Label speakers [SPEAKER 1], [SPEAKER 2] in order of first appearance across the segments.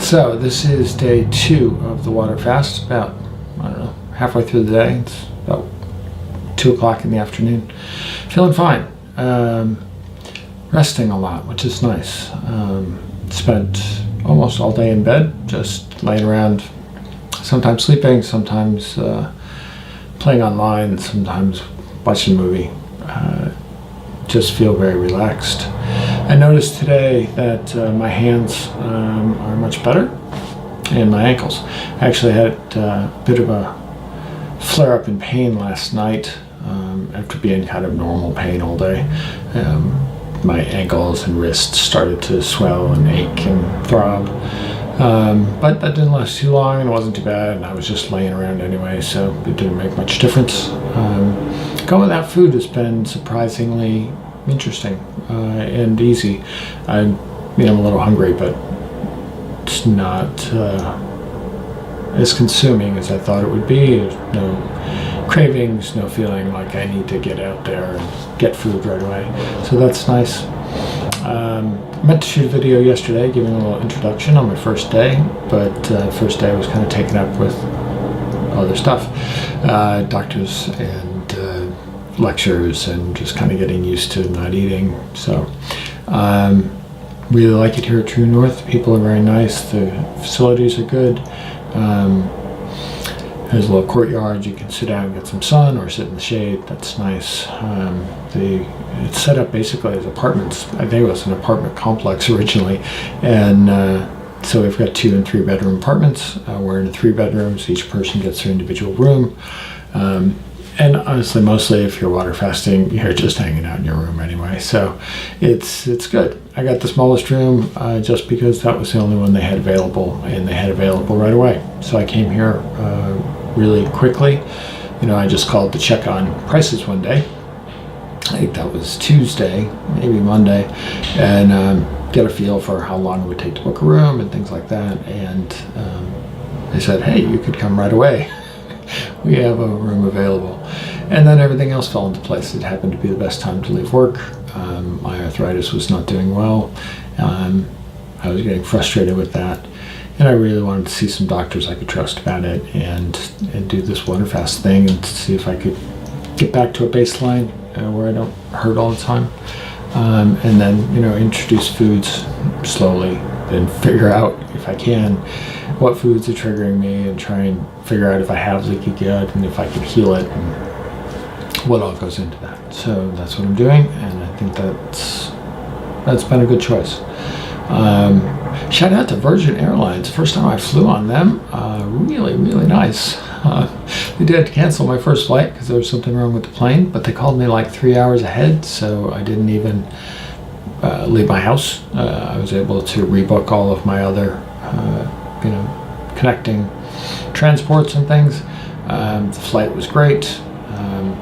[SPEAKER 1] So this is day 2 of the water fast. About, I don't know, halfway through the day. It's about 2 o'clock in the afternoon. Feeling fine. Resting a lot, which is nice. Spent almost all day in bed, just laying around, sometimes sleeping, sometimes playing online, sometimes watching a movie. Just feel very relaxed. I noticed today that my hands are much better, and my ankles. I actually had a bit of a flare-up in pain last night after being kind of normal pain all day. My ankles and wrists started to swell and ache and throb, but that didn't last too long and it wasn't too bad, and I was just laying around anyway, so it didn't make much difference. Going without food has been surprisingly interesting and easy. I'm a little hungry, but it's not as consuming as I thought it would be. There's no cravings, no feeling like I need to get out there and get food right away. So that's nice. I meant to shoot a video yesterday giving a little introduction on my first day, but first day was kind of taken up with other stuff. Doctors and lectures and just kind of getting used to not eating. So really like it here at TrueNorth. People are very nice. The facilities are good. There's a little courtyard. You can sit down and get some sun or sit in the shade. That's nice. It's set up basically as apartments. I think it was an apartment complex originally, and so we've got 2 and 3 bedroom apartments. We're in 3 bedrooms. Each person gets their individual room. And honestly, mostly if you're water fasting, you're just hanging out in your room anyway. So it's good. I got the smallest room just because that was the only one they had available, and they had available right away. So I came here really quickly. I just called to check on prices one day. I think that was Tuesday, maybe Monday, and get a feel for how long it would take to book a room and things like that. And they said, hey, you could come right away. We have a room available. And then everything else fell into place. It happened to be the best time to leave work. My arthritis was not doing well. I was getting frustrated with that. And I really wanted to see some doctors I could trust about it and do this water fast thing and see if I could get back to a baseline where I don't hurt all the time. And then, introduce foods slowly, then figure out, if I can, what foods are triggering me, and try and figure out if I have leaky gut and if I can heal it and what all goes into that. So that's what I'm doing, and I think that's been a good choice. Shout out to Virgin Airlines. First time I flew on them, really, really nice. They did cancel my first flight because there was something wrong with the plane, but they called me like 3 hours ahead, so I didn't even leave my house. I was able to rebook all of my other connecting transports and things. The flight was great.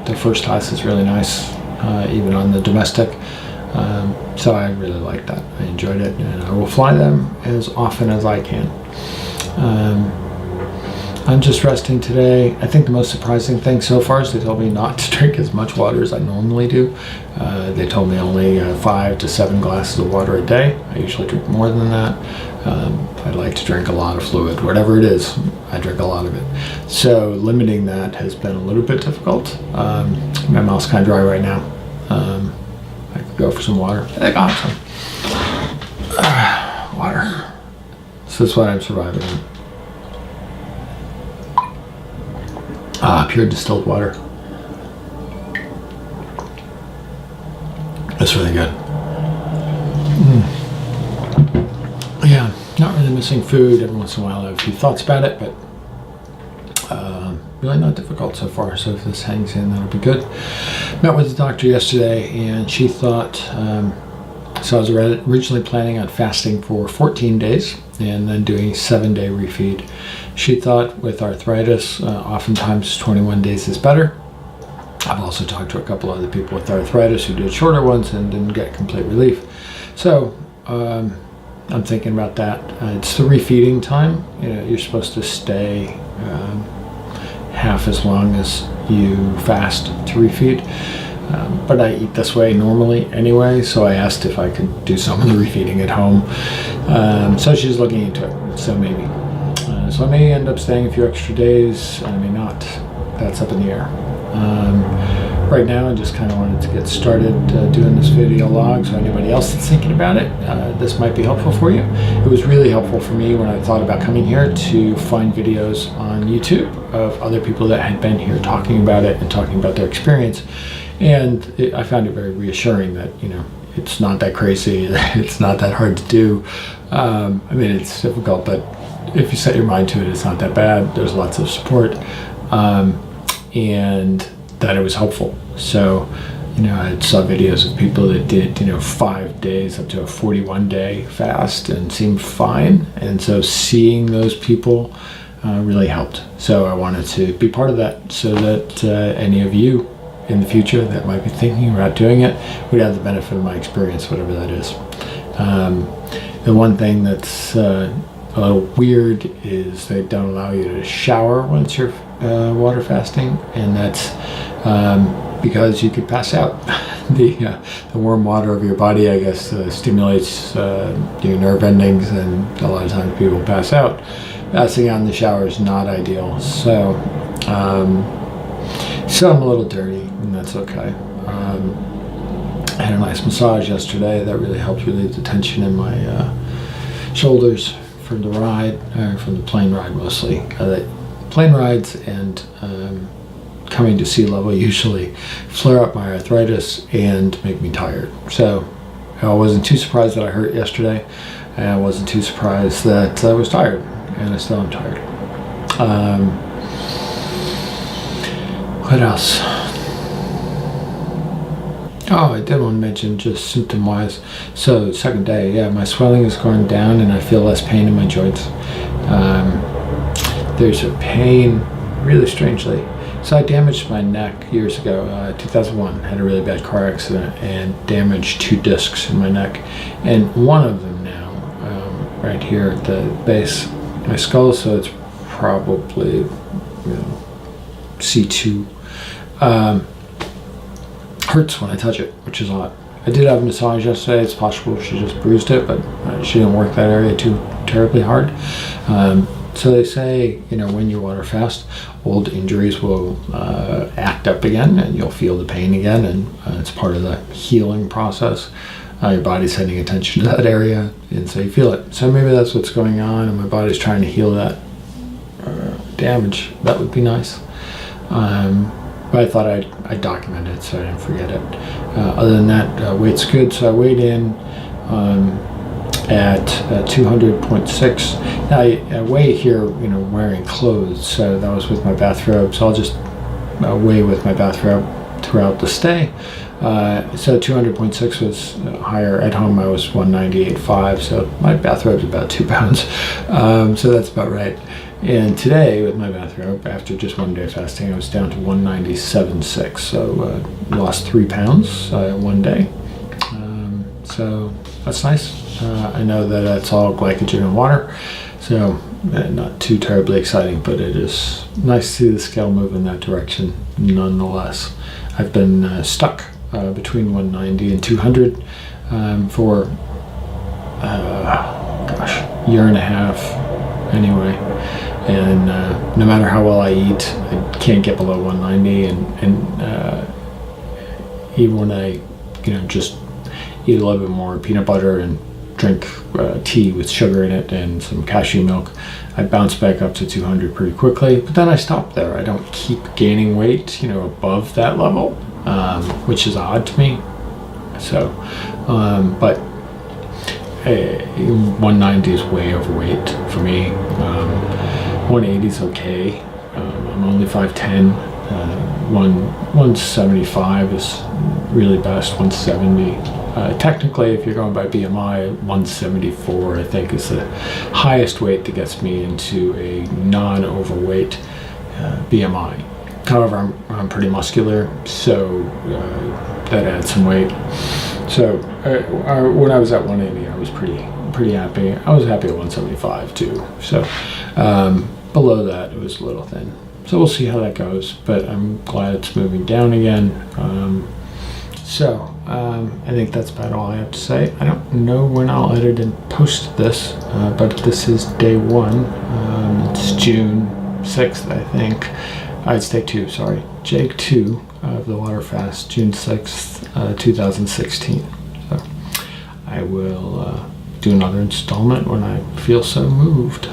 [SPEAKER 1] The first class is really nice, even on the domestic. So I really liked that. I enjoyed it, and I will fly them as often as I can. I'm just resting today. I think the most surprising thing so far is they told me not to drink as much water as I normally do. They told me only 5 to 7 glasses of water a day. I usually drink more than that. I like to drink a lot of fluid. Whatever it is, I drink a lot of it. So limiting that has been a little bit difficult. My mouth's kind of dry right now. I could go for some water. I got some water. So that's what I'm surviving on. Pure distilled water. That's really good. Yeah, not really missing food. Every once in a while I have a few thoughts about it, but really not difficult so far. So if this hangs in, that'll be good. Met with the doctor yesterday, and she thought, so I was originally planning on fasting for 14 days and then doing a 7-day refeed. She thought with arthritis, oftentimes 21 days is better. I've also talked to a couple other people with arthritis who did shorter ones and didn't get complete relief. So I'm thinking about that. It's the refeeding time. You're supposed to stay half as long as you fast to refeed. But I eat this way normally anyway, so I asked if I could do some of the refeeding at home. So she's looking into it, so maybe. So I may end up staying a few extra days, I may not. That's up in the air. Right now I just kind of wanted to get started doing this video log, so anybody else that's thinking about it, this might be helpful for you. It was really helpful for me when I thought about coming here to find videos on YouTube of other people that had been here talking about it and talking about their experience. And I found it very reassuring that, it's not that crazy, it's not that hard to do. I mean, it's difficult, but if you set your mind to it, it's not that bad. There's lots of support, and that it was helpful. So, I saw videos of people that did, 5 days up to a 41-day fast and seemed fine. And so seeing those people really helped. So I wanted to be part of that so that any of you in the future that might be thinking about doing it would have the benefit of my experience, whatever that is. The one thing that's a little weird is they don't allow you to shower once you're water fasting, and that's because you could pass out. The warm water of your body, I guess, stimulates your nerve endings, and a lot of times people pass out. Passing out in the shower is not ideal, so I'm a little dirty, and that's okay. I had a nice massage yesterday that really helped relieve the tension in my shoulders from the ride, from the plane ride mostly. Plane rides and coming to sea level usually flare up my arthritis and make me tired. So I wasn't too surprised that I hurt yesterday, and I wasn't too surprised that I was tired, and I still am tired. What else? Oh, I did want to mention just symptom-wise. So second day, yeah, my swelling has gone down and I feel less pain in my joints. There's a pain, really strangely. So I damaged my neck years ago, 2001, had a really bad car accident and damaged 2 discs in my neck. And one of them now, right here at the base of my skull, so it's probably C2, hurts when I touch it, which is odd. I did have a massage yesterday. It's possible she just bruised it, but she didn't work that area too terribly hard. So they say, when you water fast, old injuries will act up again, and you'll feel the pain again, and it's part of the healing process. Your body's sending attention to that area, and so you feel it. So maybe that's what's going on, and my body's trying to heal that damage. That would be nice. But I thought I'd document it so I didn't forget it. Other than that, weight's good. So I weighed in at 200.6. Now I weigh here, wearing clothes. So that was with my bathrobe. So I'll just weigh with my bathrobe throughout the stay. So 200.6 was higher. At home I was 198.5. So my bathrobe's about 2 pounds. So that's about right. And today, with my bathrobe, after just 1 day fasting, I was down to 197.6, so lost 3 pounds 1 day. So that's nice. I know that it's all glycogen and water, so not too terribly exciting, but it is nice to see the scale move in that direction nonetheless. I've been stuck between 190 and 200 for, year and a half anyway. And no matter how well I eat, I can't get below 190. And even when I, just eat a little bit more peanut butter and drink tea with sugar in it and some cashew milk, I bounce back up to 200 pretty quickly. But then I stop there. I don't keep gaining weight, above that level, which is odd to me. So, but 190 is way overweight for me. 180 is okay. I'm only 5'10". 175 is really best. 170. Technically, if you're going by BMI, 174 I think is the highest weight that gets me into a non-overweight BMI. However, I'm pretty muscular, so that adds some weight. So when I was at 180, I was pretty happy. I was happy at 175 too. So below that, it was a little thin. So we'll see how that goes. But I'm glad it's moving down again. So I think that's about all I have to say. I don't know when I'll edit and post this, but this is day one. It's June 6th, I think. It's day 2, sorry. Day 2 of the water fast, June 6th, 2016. So I will do another installment when I feel so moved.